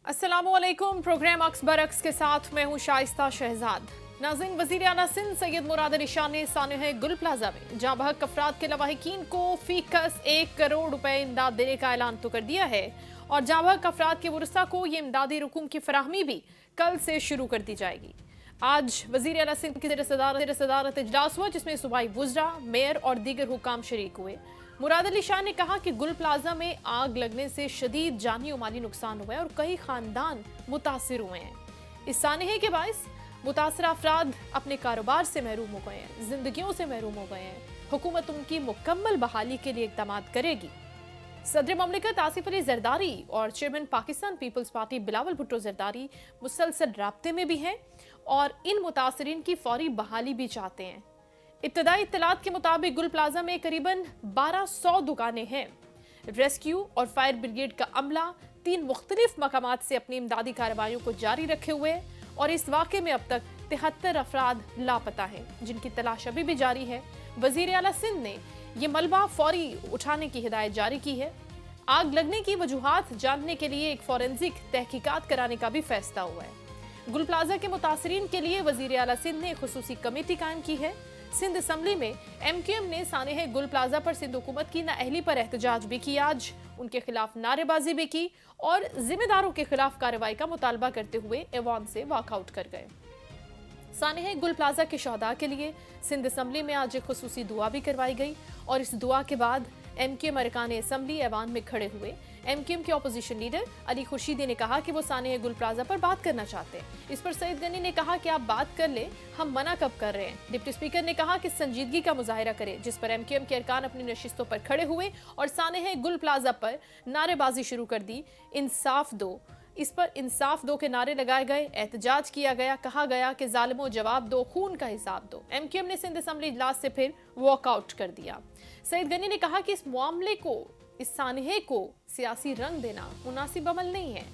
अस्सलामुअलैकुम। प्रोग्राम अक्स बरक्स के साथ मैं हूं शाइस्ता शहजाद। नाज़रीन, वज़ीर आला सिंध सैयद मुराद अली शाह ने सानह गुल प्लाजा में जाँ बहक अफराद के लवाहिकीन को फीकस 1 करोड़ रुपए इमदाद देने का ऐलान तो कर दिया है और जाँ बहक अफराद के वरसा को ये इमदादी रकूम की फराहमी भी कल से शुरू कर दी जाएगी। आज वज़ीर आला सिंध की सदारत इजलास हुआ जिसमें सूबाई वुज़रा, मेयर और दीगर हुकाम शरीक हुए। मुराद अली शाह ने कहा कि गुल प्लाजा में आग लगने से शदीद जानी और माली नुकसान हुआ है और कई खानदान मुतासिर हुए हैं। इस सानहे के बायस मुतासरा अफराद अपने कारोबार से महरूम हो गए हैं, जिंदगियों से महरूम हो गए हैं। हुकूमत उनकी मुकम्मल बहाली के लिए इक़दाम करेगी। सदर ममलिकत आसिफ अली जरदारी और chairman Pakistan Peoples Party Bilawal Bhutto Zardari मुसलसल राब्ते में भी हैं और इन मुतासरीन की फौरी बहाली भी चाहते हैं। इब्तदाई इत्तलात के मुताबिक गुल प्लाजा में करीबन 1200 दुकानें हैं। रेस्क्यू और फायर ब्रिगेड का अमला 3 मुख्तलिफ मकामात से अपनी इमदादी कार्रवाइयों को जारी रखे हुए और इस वाक़े में अब तक 73 अफराद लापता हैं जिनकी तलाश अभी भी जारी है। वज़ीर आला सिंध ने यह मलबा फौरी उठाने की हिदायत जारी की है। आग लगने की वजूहात जानने के लिए एक फॉरेंसिक तहकीकात कराने का भी फैसला हुआ है। गुल प्लाजा के मुतासरीन के लिए वज़ीर आला सिंध ने एक खुसूसी कमेटी कायम की है। सिंध असम्बली में MQM ने सानह गुल प्लाजा पर सिंध हुकूमत की नाअहली पर एहतजाज भी किया, आज उनके खिलाफ नारेबाजी भी की और जिम्मेदारों के खिलाफ कार्रवाई का मुतालबा करते हुए ऐवान से वॉकआउट कर गए। सानह गुल प्लाजा के शहदा के लिए सिंध असम्बली में आज एक खुसूसी दुआ भी करवाई गई और इस दुआ के बाद MQM अरकान असम्बली ऐवान में खड़े हुए। MQM के अपोजिशन लीडर अली खुर्शीदी ने कहा कि वो सानह गुल प्लाजा पर बात करना चाहते हैं। इस पर सईद गनी ने कहा कि आप बात कर ले, हम मना कब कर रहे हैं। डिप्टी स्पीकर ने कहा कि संजीदगी का मुजाहिरा करें, जिस पर MQM के अरकान अपनी नशिस्तों पर खड़े हुए और सानह गुल प्लाजा पर नारेबाजी शुरू कर दी। इंसाफ दो, इस पर इंसाफ दो के नारे लगाए गए, एहतजाज किया गया, कहा गया कि जालिमों जवाब दो, खून का हिसाब दो। MQM ने सिंध असम्बली इजलास से फिर वॉकआउट कर दिया। सईद गनी ने कहा कि इस मामले को, इस सानहे को सियासी रंग देना मुनासिब अमल नहीं है।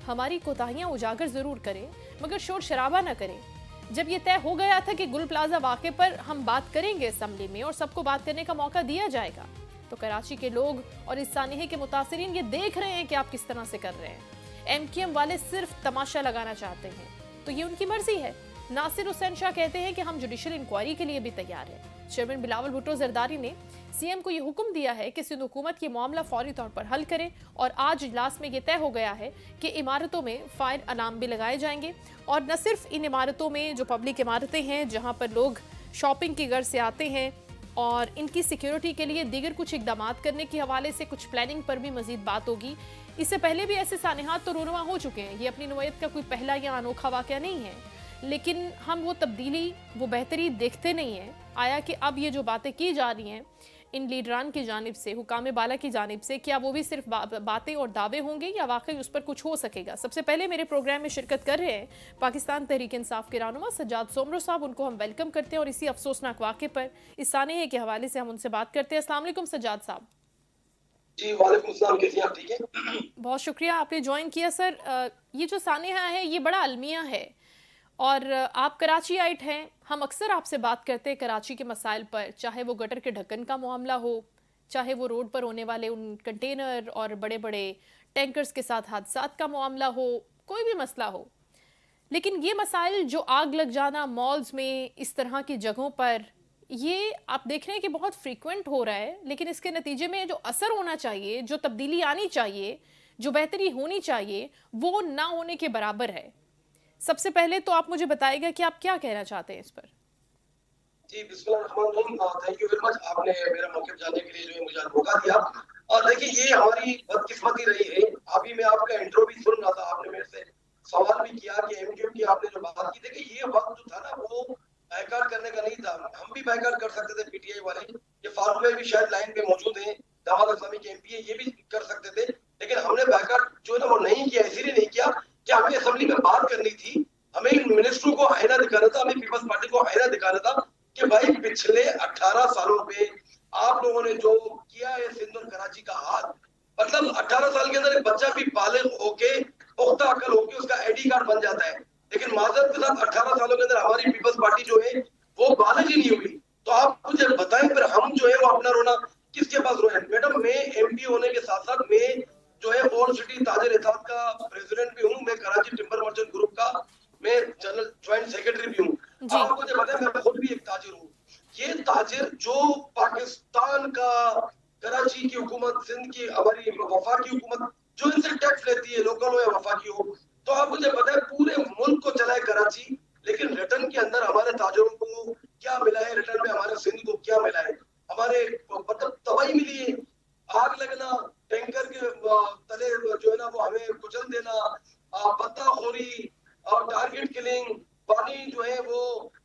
हमारी कोताहियां उजागर जरूर करें मगर शोर शराबा न करें। जब ये तय हो गया था कि गुल प्लाजा वाक़े पर हम बात करेंगे असम्बली में और सबको बात करने का मौका दिया जाएगा, तो कराची के लोग और इस सानहे के मुतासिरीन ये देख रहे हैं कि आप किस तरह से कर रहे हैं। MQM वाले सिर्फ तमाशा लगाना चाहते हैं तो ये उनकी मर्जी है। नासिर हुसैन शाह कहते हैं कि हम जुडिशल इंक्वायरी के लिए भी तैयार हैं। चेयरमैन बिलावल भुट्टो जरदारी ने CM को यह हुक्म दिया है कि सिंध हुकूमत ये मामला फौरी तौर पर हल करे और आज इजलास में यह तय हो गया है कि इमारतों में फायर अलार्म भी लगाए जाएंगे और न सिर्फ इन इमारतों में जो पब्लिक इमारतें हैं जहां पर लोग शॉपिंग की गर्ज से आते हैं और इनकी सिक्योरिटी के लिए दीगर कुछ इकदाम करने के हवाले से कुछ प्लानिंग पर भी मजीद बात होगी। इससे पहले भी ऐसे सानहात तो रोनुमा हो चुके हैं, ये अपनी नौयत का कोई पहला या अनोखा वाक़या नहीं है, लेकिन हम वो तब्दीली, वो बेहतरी देखते नहीं हैं। आया कि अब ये जो बातें की जा रही हैं इन लीडरान की जानिब से, हुकाम बाला की जानिब से, क्या वो भी सिर्फ बातें और दावे होंगे या वाकई उस पर कुछ हो सकेगा। सबसे पहले मेरे प्रोग्राम में शिरकत कर रहे हैं पाकिस्तान तहरीक इंसाफ के रहनुमा सज्जाद सोमरो साहब, उनको हम वेलकम करते हैं और इसी अफसोसनाक वाक़े पर, इस सानहे के हवाले से हम उनसे बात करते हैं। अस्सलाम वालेकुम सज्जाद साहब। जी वालेकुम सलाम, कैसी हैं आप? ठीक है, बहुत शुक्रिया आपने ज्वाइन किया। सर, ये जो सानहा है ये बड़ा अलमिया है और आप कराची आइट हैं। हम अक्सर आपसे बात करते हैं कराची के मसाइल पर, चाहे वो गटर के ढक्कन का मामला हो, चाहे वो रोड पर होने वाले उन कंटेनर और बड़े बड़े टैंकर्स के साथ हादसात का मामला हो, कोई भी मसला हो। लेकिन ये मसाइल जो आग लग जाना मॉल्स में, इस तरह की जगहों पर, ये आप देख रहे हैं कि बहुत फ्रीक्वेंट हो रहा है, लेकिन इसके नतीजे में जो असर होना चाहिए, जो तब्दीली आनी चाहिए, जो बेहतरी होनी चाहिए, वो ना होने के बराबर है। सबसे पहले तो आप मुझे बताइएगा कि आप क्या कहना चाहते हैं इस पर। जी बिस्मिल्लाहिर्रहमानिर्रहीम, थैंक यू वेरी मच, आपने मेरा मौक़िफ़ जानने के लिए जो है मुझे मौका दिया। और देखिए, ये हमारी बदकिस्मती रही है। अभी मैं आपका इंट्रो भी सुन रहा था, आपने मेरे से सवाल भी किया कि MQM की आपने जो बात की, देखिए ये वक्त जो था ना वो बायकॉट करने का नहीं था। हम भी बायकॉट कर सकते थे, PTI वाले, ये फारूक भाई भी शायद लाइन पे मौजूद हैं, दामाद इस्लामी के MP है, ये भी कर सकते थे, लेकिन हमने बायकॉट जो है ना वो नहीं किया। इसीलिए नहीं किया कि हमें असेंबली में बात करनी थी, हमें मिनिस्ट्री को आईना दिखाना था, हमें पीपल्स पार्टी को आईना दिखाना था कि भाई पिछले 18 सालों पे आप लोगों ने जो किया है सिंध और कराची का हाथ, मतलब 18 साल के अंदर एक बच्चा भी बालिग होके, पुख्ता अकल होके उसका ID कार्ड बन जाता है, लेकिन माजरत के साथ 18 सालों के अंदर हमारी पीपल्स पार्टी जो है वो बालिग ही नहीं हुई। तो आप मुझे बताएं फिर हम जो है वो अपना रोना किसके पास रोए? मैडम, मैं MP होने के साथ साथ मैं जो है ओल्ड सिटी ताजिर इताद का प्रेसिडेंट भी हूँ, मैं कराची टिम्बर मर्चेंट ग्रुप का मैं जनरल ज्वाइंट सेक्रेटरी भी हूँ। जी। आपको मुझे पता है मैं खुद भी एक ताजिर हूँ। ये ताजिर जो पाकिस्तान का कराची की हुकूमत, सिंध की हमारी वफाकी हुकूमत जो इनसे टैक्स लेती है, लोकल हो या वफाकी हो, तो आप मुझे पता है पूरे मुल्क को चलाए कराची, लेकिन रिटर्न के अंदर हमारे ताजिरों को क्या मिला है, रिटर्न में हमारे सिंध को क्या मिला है? हमारे मतलब तबाही मिली है, आग लगना, टैंकर के तले जो है ना वो हमें कुचल देना, बत्ताखोरी और टारगेट किलिंग, पानी जो है वो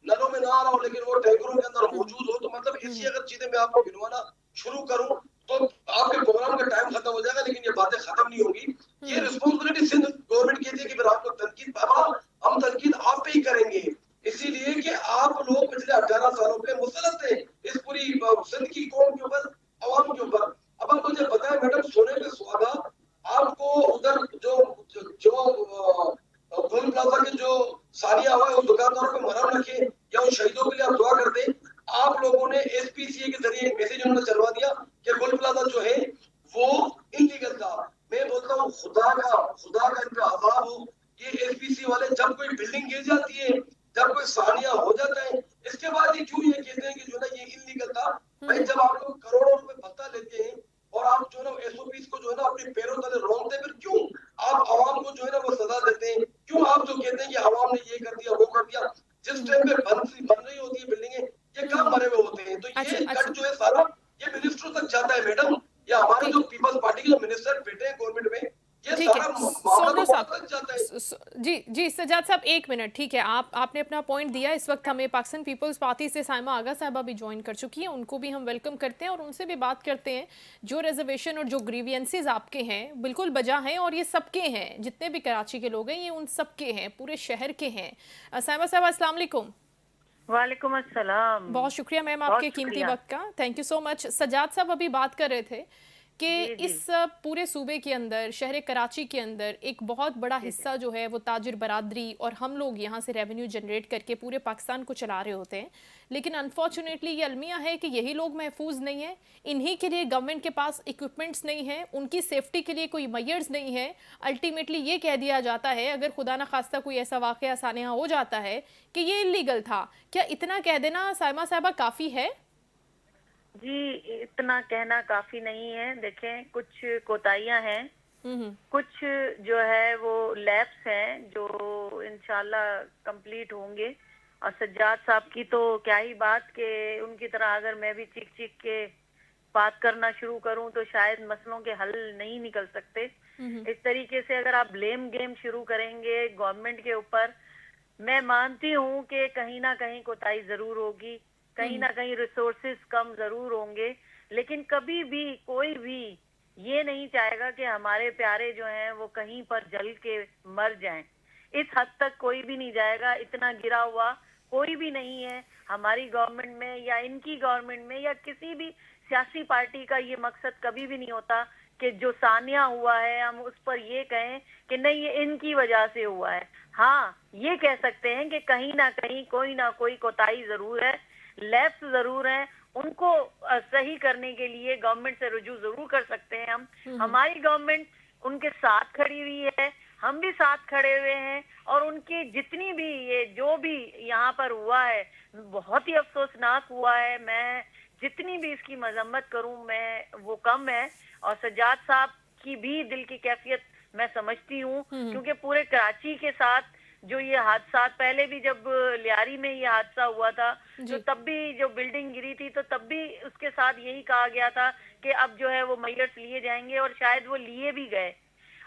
नलों में ना आ रहा हो लेकिन वो टैंकरों के अंदर मौजूद हो। तो मतलब ऐसी अगर चीजें मैं आपको गिनवाना शुरू करूं तो आपके प्रोग्राम का टाइम खत्म हो जाएगा, लेकिन ये बातें खत्म नहीं होगी। ये रिस्पॉन्सिबिलिटी सिंध गवर्नमेंट की थी कि फिर आप लोग तनकीद, बाबा हम तनकीद आप पे ही करेंगे, इसीलिए कि आप लोग पिछले 18 सालों पे मुसलसल थे इस पूरी सिंध की कौम के ऊपर, अवाम के ऊपर। अब आप मुझे बताएं मैडम, सोने पे सुहागा, आपको उधर जो जो गोल प्लाजा के जो सानिया हुआ है उस दुकानदारों को मरहम रखे या उन शहीदों के लिए आप दुआ करते। आप लोगों ने एसपीसीए के जरिए एक मैसेज उन्होंने चलवा दिया कि गोल प्लाजा जो है वो इलीगल था। मैं बोलता हूँ खुदा का इन पे अजाब हो। ये एसपीसी वाले जब कोई बिल्डिंग गिर जाती है, जब कोई सानिया हो जाता है, इसके बाद ये क्यों ये कहते हैं कि जो है ये इलीगल था? भाई जब आप लोग करोड़ों रुपए भत्ता लेते हैं और आप जो है ना एसओपीस को जो है ना अपने पैरों तले रोंदते, फिर क्यों आप आवाम को जो है ना वो सजा देते हैं? क्यों आप जो कहते हैं कि आवाम ने ये कर दिया वो कर दिया? जिस टाइम पे बन रही होती है बिल्डिंगें, ये काम मरे हुए होते हैं। तो अच्छा ये अच्छा कट जो है सारा ये मिनिस्टरों तक जाता है मैडम। ये हमारे जो ठीक पीपल्स पार्टी के जो मिनिस्टर बैठे हैं गवर्नमेंट में, ये ठीक है सारा मामला तो सोनू वहां साहब। तक जाता है। जी जी सज्जाद साहब, एक मिनट, ठीक है, आपने अपना पॉइंट दिया। इस वक्त हमें पाकिस्तान पीपल्स पार्टी से साइमा आगा साहबा भी ज्वाइन कर चुकी हैं, उनको भी हम वेलकम करते हैं और उनसे भी बात करते हैं। जो रिजर्वेशन और जो ग्रीवियंसेस आपके हैं बिल्कुल बजा हैं और ये सबके हैं, जितने भी कराची के लोग हैं ये उन सबके हैं, पूरे शहर के हैं। साइमा साहब अस्सलाम वालेकुम। वालेकुम अस्सलाम। बहुत शुक्रिया मैम बहुत आपके कीमती शुक्रिया। वक्त का, thank you so much. Sajjad साहब अभी बात कर रहे थे कि जी जी इस पूरे सूबे के अंदर, शहर कराची के अंदर एक बहुत बड़ा जी हिस्सा जो है वो ताजिर बरादरी और हम लोग यहाँ से रेवेन्यू जनरेट करके पूरे पाकिस्तान को चला रहे होते हैं। लेकिन अनफॉर्चुनेटली ये अलमिया है कि यही लोग महफूज नहीं हैं, इन्हीं के लिए गवर्नमेंट के पास इक्विपमेंट्स नहीं हैं, उनकी सेफ्टी के लिए कोई मैयर्स नहीं है। अल्टीमेटली ये कह दिया जाता है अगर खुदा न खास्ता कोई ऐसा वाक़या सानिया हो जाता है कि ये इलीगल था। क्या इतना कह देना साइमा साहबा काफ़ी है? जी, इतना कहना काफी नहीं है। देखें, कुछ कोताहियां हैं, कुछ जो है वो लैप्स हैं जो इंशाल्लाह कंप्लीट होंगे। और सज्जाद साहब की तो क्या ही बात, कि उनकी तरह अगर मैं भी चीख चीख के बात करना शुरू करूं तो शायद मसलों के हल नहीं निकल सकते। इस तरीके से अगर आप ब्लेम गेम शुरू करेंगे गवर्नमेंट के ऊपर, मैं मानती हूँ कि कहीं ना कहीं कोताही जरूर होगी, कहीं ना कहीं रिसोर्सेज कम जरूर होंगे, लेकिन कभी भी कोई भी ये नहीं चाहेगा कि हमारे प्यारे जो हैं वो कहीं पर जल के मर जाएं। इस हद तक कोई भी नहीं जाएगा। इतना गिरा हुआ कोई भी नहीं है हमारी गवर्नमेंट में या इनकी गवर्नमेंट में या किसी भी सियासी पार्टी का। ये मकसद कभी भी नहीं होता कि जो सानिया हुआ है हम उस पर ये कहें कि नहीं ये इनकी वजह से हुआ है। हाँ, ये कह सकते हैं कि कहीं ना कोई कोताही जरूर है, लैप्स जरूर हैं, उनको सही करने के लिए गवर्नमेंट से रुजू जरूर कर सकते हैं हम। हमारी गवर्नमेंट उनके साथ खड़ी हुई है, हम भी साथ खड़े हुए हैं। और उनकी जितनी भी ये जो भी यहाँ पर हुआ है बहुत ही अफसोसनाक हुआ है। मैं जितनी भी इसकी मजम्मत करूं मैं वो कम है। और सज्जाद साहब की भी दिल की कैफियत मैं समझती हूँ, क्योंकि पूरे कराची के साथ जो ये हादसा, पहले भी जब लियारी में ये हादसा हुआ था तो तब भी जो बिल्डिंग गिरी थी तो तब भी उसके साथ यही कहा गया था कि अब जो है वो मैयर्स लिए जाएंगे, और शायद वो लिए भी गए।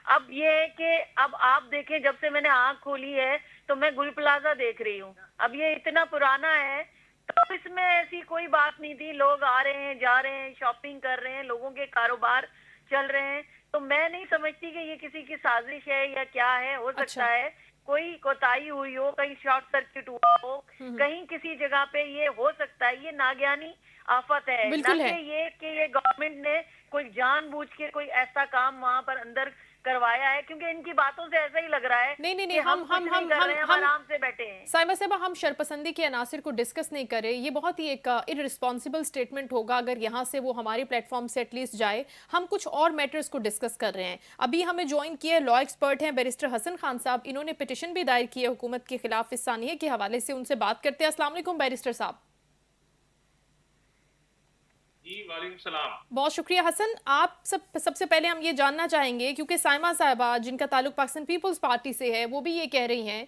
अब ये है कि अब आप देखें, जब से मैंने आंख खोली है तो मैं गुल प्लाजा देख रही हूँ। अब ये इतना पुराना है तो इसमें ऐसी कोई बात नहीं थी, लोग आ रहे हैं जा रहे हैं, शॉपिंग कर रहे हैं, लोगों के कारोबार चल रहे हैं। तो मैं नहीं समझती कि ये किसी की साजिश है या क्या है। हो सकता है कोई कोताही हुई हो, कहीं शॉर्ट सर्किट हुआ हो, कहीं किसी जगह पे ये हो सकता है। ये नागयानी आफत है, ना कि ये कि ये गवर्नमेंट ने कोई जानबूझ के कोई ऐसा काम वहां पर अंदर करवाया है, क्योंकि इनकी बातों से ऐसा ही लग रहा है नहीं नहीं कि नहीं, हम कुछ नहीं कर रहे हैं, हम आराम से बैठे हैं। साइमा साहबा, हम शरपसंदी के अनासिर को डिस्कस नहीं करें, ये बहुत ही एक इररिस्पॉन्सिबल स्टेटमेंट होगा अगर यहाँ से वो हमारे प्लेटफॉर्म से एटलीस्ट जाए। हम कुछ और मैटर्स को डिस्कस कर रहे हैं। अभी हमें ज्वाइन किया है लॉ एक्सपर्ट हैं बैरिस्टर हसन खान साहब, इन्होंने पिटिशन भी दायर की है हुकूमत के खिलाफ इस सानिया के हवाले से, उनसे बात करते हैं। अस्सलाम वालेकुम बैरिस्टर साहब। जी वालेकुम सलाम। बहुत शुक्रिया हसन। आप सबसे पहले हम ये जानना चाहेंगे, क्योंकि साइमा साहबा जिनका ताल्लुक पाकिस्तान पीपल्स पार्टी से है, वो भी ये कह रही हैं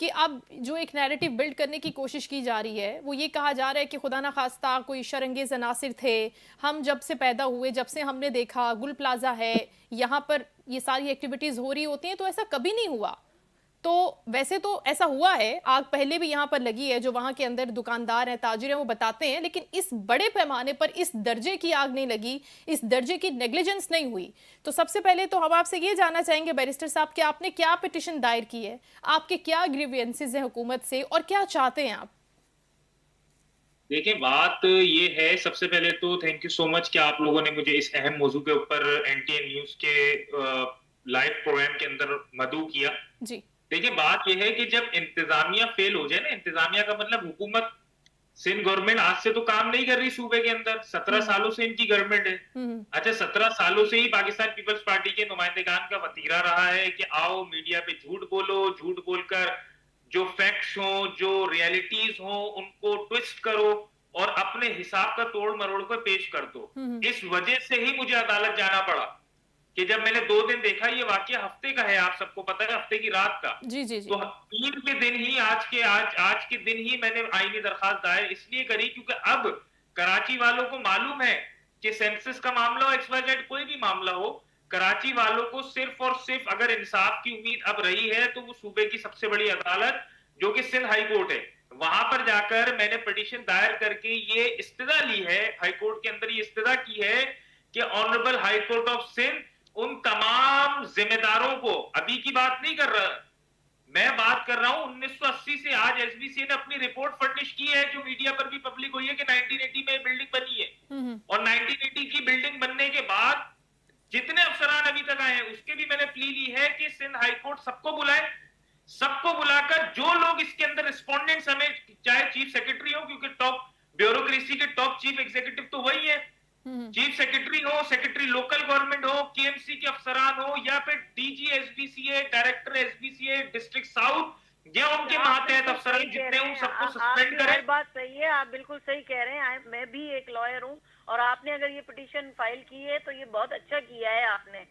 कि अब जो एक नैरेटिव बिल्ड करने की कोशिश की जा रही है, वो ये कहा जा रहा है कि खुदा ना खास्ता कोई शरंगेज अनासिर थे, हम जब से पैदा हुए, जब से हमने देखा गुल प्लाजा है, यहाँ पर ये सारी एक्टिविटीज़ हो रही होती हैं, तो ऐसा कभी नहीं हुआ। तो वैसे तो ऐसा हुआ है, आग पहले भी यहाँ पर लगी है, जो वहाँ के अंदर दुकानदार हैं, ताजिर हैं, वो बताते हैं, लेकिन इस बड़े पैमाने पर इस दर्जे की आग नहीं लगी, इस दर्जे की नेग्लिजेंस नहीं हुई। तो सबसे पहले तो हम आपसे ये जानना चाहेंगे बैरिस्टर साहब कि आपने क्या पिटिशन दायर की है, आपके क्या ग्रीवियंसेस हैं हुकूमत से, और क्या चाहते हैं आप? देखिए, बात ये है, सबसे पहले तो थैंक यू सो मच कि आप लोगों ने मुझे इस अहम मौजू के ऊपर एनटीएन न्यूज के लाइव प्रोग्राम के अंदर मदऊ किया जी। देखिए, बात यह है कि जब इंतजामिया फेल हो जाए ना, इंतजामिया का मतलब हुकूमत, सिंध गवर्नमेंट आज से तो काम नहीं कर रही सूबे के अंदर, 17 सालों से इनकी गवर्नमेंट है। अच्छा, 17 सालों से ही पाकिस्तान पीपल्स पार्टी के नुमाइंदेगान का वतीरा रहा है कि आओ मीडिया पे झूठ बोलो, झूठ बोलकर जो फैक्ट्स हो, जो रियलिटीज हो, उनको ट्विस्ट करो और अपने हिसाब का तोड़ मरोड़ कर पेश कर दो। इस वजह से ही मुझे अदालत जाना पड़ा कि जब मैंने 2 दिन देखा, ये वाकया हफ्ते का है, आप सबको पता है, हफ्ते की रात का। जी जी जी। तो 3 के दिन ही आज के दिन ही मैंने आईनी दरखास्त दायर इसलिए करी क्योंकि अब कराची वालों को मालूम है कि सेंसस का मामला हो, XYZ कोई भी मामला हो, कराची वालों को सिर्फ और सिर्फ अगर इंसाफ की उम्मीद अब रही है तो वो सूबे की सबसे बड़ी अदालत जो कि सिंध हाई कोर्ट है, वहां पर जाकर मैंने पिटीशन दायर करके ये इस्तदा ली है, हाई कोर्ट के अंदर ये इस्तदा की है कि honourable high court of Sindh उन तमाम जिम्मेदारों को, अभी की बात नहीं कर रहा मैं, बात कर रहा हूं 1980 से आज एसबीसी ने अपनी रिपोर्ट फर्निश की है जो मीडिया पर भी पब्लिक हुई है कि 1980 में बिल्डिंग बनी है और 1980 की बिल्डिंग बनने के बाद जितने अफसरान अभी तक आए हैं उसके भी मैंने प्ली ली है कि सिंध हाई कोर्ट सबको बुलाए, सबको बुलाकर जो लोग इसके अंदर रिस्पोंडेंट समेत, चाहे चीफ सेक्रेटरी हो, क्योंकि टॉप ब्यूरोक्रेसी के टॉप चीफ एग्जीक्यूटिव तो वही है, चीफ सेक्रेटरी हो, सेक्रेटरी लोकल गवर्नमेंट हो, केएमसी के अफसरान हो, या फिर डीजी एसबीसीए, डायरेक्टर एसबीसीए डिस्ट्रिक्ट साउथ, या उनके मातहत अफसरान जितने उन सबको सस्पेंड करें। बात सही है, आप बिल्कुल सही कह रहे हैं। मैं भी एक लॉयर हूँ और आपने अगर ये पिटीशन फाइल की है तो ये बहुत अच्छा किया है आपने।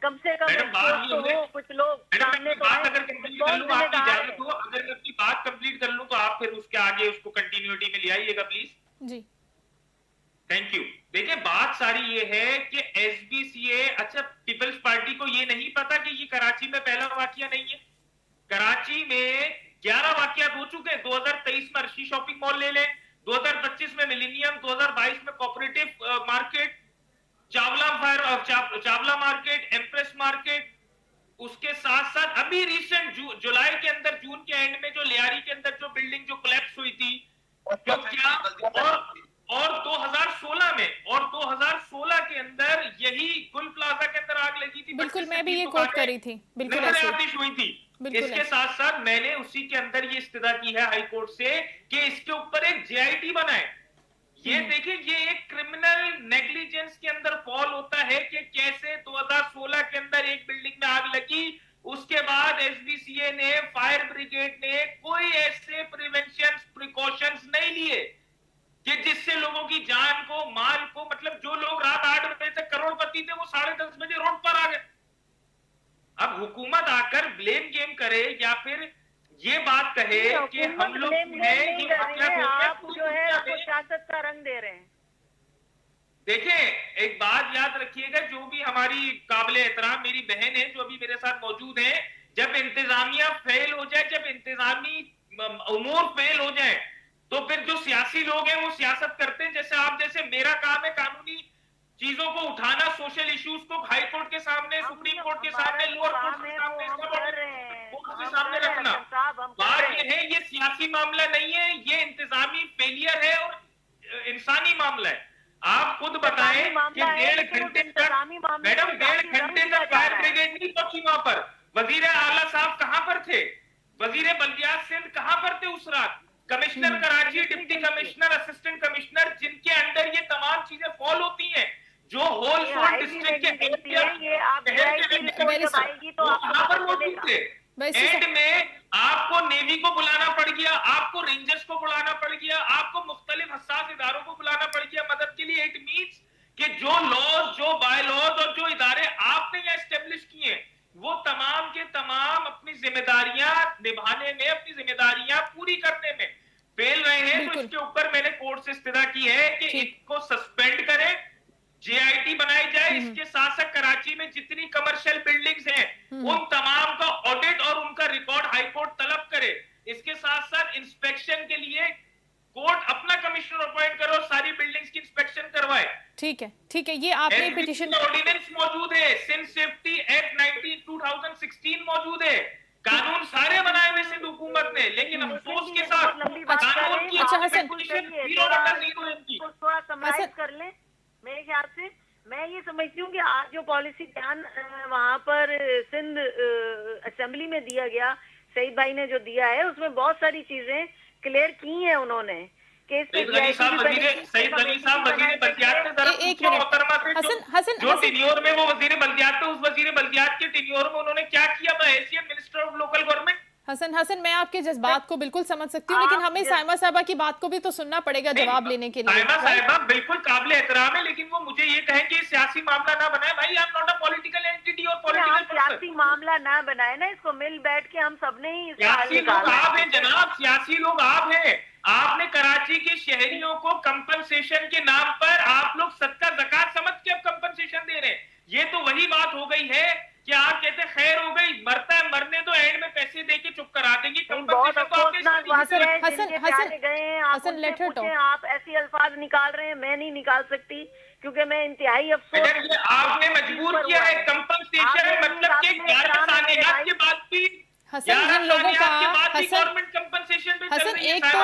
कम से कम तो हो, कुछ लोग सामने तो बात अगर कंप्लीट कर लूं, आपकी इजाजत हो, अगर मैं अपनी बात कंप्लीट कर लूं तो आप फिर उसके आगे उसको कंटिन्यूटी में ले आइएगा प्लीज। Ji thank you. देखिए, बात सारी ये है कि एसबीसीए, अच्छा पीपल्स पार्टी को ये नहीं पता कि ये कराची में पहला वाकया नहीं है, कराची में 11 वाकयात हो चुके हैं। 2023 में अर्शी शॉपिंग मॉल ले लें, 2025 में मिलेनियम, 2022 में cooperative market, Chawla market, empress market, उसके साथ साथ अभी रिसेंट जुलाई के अंदर, जून के एंड में जो लियारी के अंदर जो बिल्डिंग जो कोलैप्स हुई थी, जो क्या और 2016 के अंदर यही गुल प्लाजा के अंदर आग लगी थी। बिल्कुल, मैं भी ये कोट करी थी, बिल्कुल ऐसे आतिश हुई थी। इसके साथ साथ मैंने उसी के अंदर ये इस्तदा की है हाई कोर्ट से कि इसके ऊपर एक जेआईटी बनाए। ये देखिए, ये एक क्रिमिनल नेग्लिजेंस के अंदर फॉल होता है कि कैसे 2016 के अंदर एक बिल्डिंग में आग लगी, उसके बाद एसबीसीए ने, फायर ब्रिगेड ने कोई ऐसे प्रिवेंशन प्रिकॉशंस नहीं लिए कि जिससे लोगों की जान को, माल को, मतलब जो लोग रात 8 बजे तक करोड़पति थे वो 10:30 बजे रोड पर आ गए। अब हुकूमत आकर ब्लेम गेम करे या फिर ये बात कहे कि हम लोग आप जो है आपको सियासत का रंग दे रहे हैं। देखिए, एक बात याद रखिएगा, जो भी हमारी काबिल एहतराम मेरी बहन है जो अभी मेरे साथ मौजूद है, जब इंतजामिया फेल हो जाए, जब इंतजामी उमूर फेल हो जाए, तो फिर जो सियासी लोग हैं वो सियासत करते हैं। जैसे आप, जैसे मेरा काम है कानूनी चीजों को उठाना, सोशल इश्यूज को हाई कोर्ट के सामने, सुप्रीम कोर्ट के सामने, लोअर कोर्ट के सामने, कोर्ट के सामने रखना। बात ये है, ये सियासी मामला नहीं है, ये इंतजामी फेलियर है और इंसानी मामला है। आप खुद बताएं कि 1.5 घंटे तक, मैडम 1.5 घंटे तक फायर ब्रिगेड नहीं पहुंची वहां पर। वजीर आला साहब कहां पर थे? वजीर बल्दियात सिंध कहां पर थे उस रात? Commissioner Karachi, deputy commissioner, assistant commissioner, जिनके अंडर ये तमाम चीजें फॉल होती हैं, जो होल सोल डिस्ट्रिक्ट के वहां पर मौजूद थे। एंड में आपको नेवी को बुलाना पड़ गया, आपको रेंजर्स को बुलाना पड़ गया, आपको मुख्तलिफ हसास इदारों को बुलाना पड़ गया मदद के लिए। इट मीन्स कि जो लॉज, जो बाय लॉज और जो इदारे आपने यहाँ एस्टेब्लिश किए, वो तमाम के तमाम अपनी जिम्मेदारियां निभाने में, अपनी जिम्मेदारियां पूरी करने में फेल रहे हैं। तो इसके ऊपर मैंने कोर्ट से इस्तदा की है कि इनको सस्पेंड करें, जेआईटी बनाई जाए। इसके साथ साथ कराची में जितनी कमर्शियल बिल्डिंग्स हैं उन तमाम का ऑडिट और उनका रिकॉर्ड हाई कोर्ट तलब करे। इसके साथ साथ इंस्पेक्शन के लिए कोर्ट अपना कमिश्नर अपॉइंट करो, सारी बिल्डिंग्स की इंस्पेक्शन करवाए। ठीक है, ये आपने पिटीशन ऑर्डिनेंस मौजूद है, सिंध सेफ्टी एक्ट 2016 मौजूद है, कानून सारे बनाए हुए सिंध हुकूमत ने, लेकिन अफसोस के साथ कानून की थोड़ा समराइज कर ले। मेरे ख्याल से मैं ये समझती हूँ कि आज जो पॉलिसी ध्यान वहाँ पर सिंध असेंबली में दिया गया, सईद भाई ने जो दिया है, उसमें बहुत सारी चीजें क्लियर की हैं उन्होंने। एक मिनट, जो टिन्योर में वो वजीर बल्दियात थे, उस वजीर बल्दियात के टिन्योर में उन्होंने क्या किया हैसियत minister of local government. Hasan, मैं आपके जज्बात को बिल्कुल समझ सकती हूँ, लेकिन हमें साइमा साहबा की बात को भी तो सुनना पड़ेगा जवाब लेने के लिए। साइमा साहिबा बिल्कुल काबिल एहतराम है, लेकिन वो मुझे ये कहें कि सियासी मामला ना बनाए। भाई, I am not a political entity और पॉलिटिकल सियासी मामला ना बनाए ना, इसको मिल बैठ के हम सबने ही सियासी लोग आप हैं जनाब, सियासी लोग आप हैं। आपने कराची के शहरियों को कंपनसेशन के नाम पर आप लोग सदका ज़कात समझ के अब कंपनसेशन दे रहे हैं। ये तो वही बात हो गई है कि आप कहते खैर हो गई, मरता है मरने दो, एंड में पैसे देके चुप करा देंगे। Hasan, let her talk. आप ऐसे अल्फाज निकाल रहे हैं, मैं नहीं निकाल सकती, क्योंकि मैं इंतहाई अफसोस। आपने मजबूर किया है कंपनसेशन, मतलब कि 11 साल के बाद भी हसन, जिन लोगों का गवर्नमेंट कंपनसेशन पे हसन, एक तो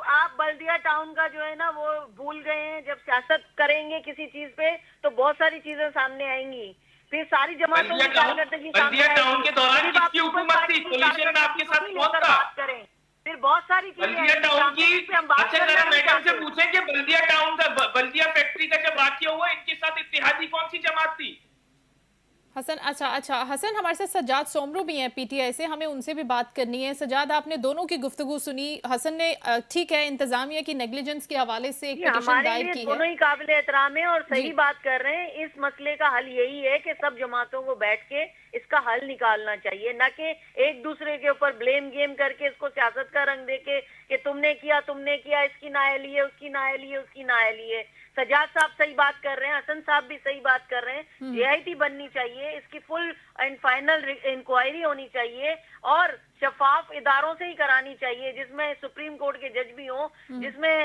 आप बल्दिया टाउन का जो है ना वो भूल गए हैं। जब सियासत करेंगे किसी चीज पे तो बहुत सारी चीजें सामने आएंगी, फिर सारी जमातों की कारकर्दगी सामने आएगी। टाउन के दौरान किसकी हुकूमत थी? कोलिशन में आपके साथ कौन था? बात करें, फिर बहुत सारी चीजें बल्दिया टाउन की। अच्छा, जरा मैडम से पूछें कि बल्दिया टाउन का, बल्दिया फैक्ट्री का जब वाकया हुआ, इनके साथ इत्तेहादी कौन सी जमात थी? हसन, अच्छा हसन, हमारे साथ सज्जाद सोमरू भी हैं पीटीआई से, हमें उनसे भी बात करनी है। सज्जाद, आपने दोनों की गुफ्तगू सुनी। हसन ने ठीक है इंतजामिया की नेग्लिजेंस के हवाले से एक पिटीशन दायर की है, दोनों ही काबिल एहतराम है और सही बात कर रहे हैं। इस मसले का हल यही है कि सब जमातों को बैठ के इसका हल निकालना चाहिए, न कि एक दूसरे के ऊपर ब्लेम गेम करके इसको सियासत का रंग देके कि तुमने किया, इसकी नाअहली है, उसकी नाअहली है, उसकी नाअहली है। सजाद साहब सही बात कर रहे हैं, हसन साहब भी सही बात कर रहे हैं। जेआईटी बननी चाहिए, इसकी फुल एंड फाइनल इंक्वायरी होनी चाहिए और शफाफ इदारों से ही करानी चाहिए, जिसमें सुप्रीम कोर्ट के जज भी हों, जिसमें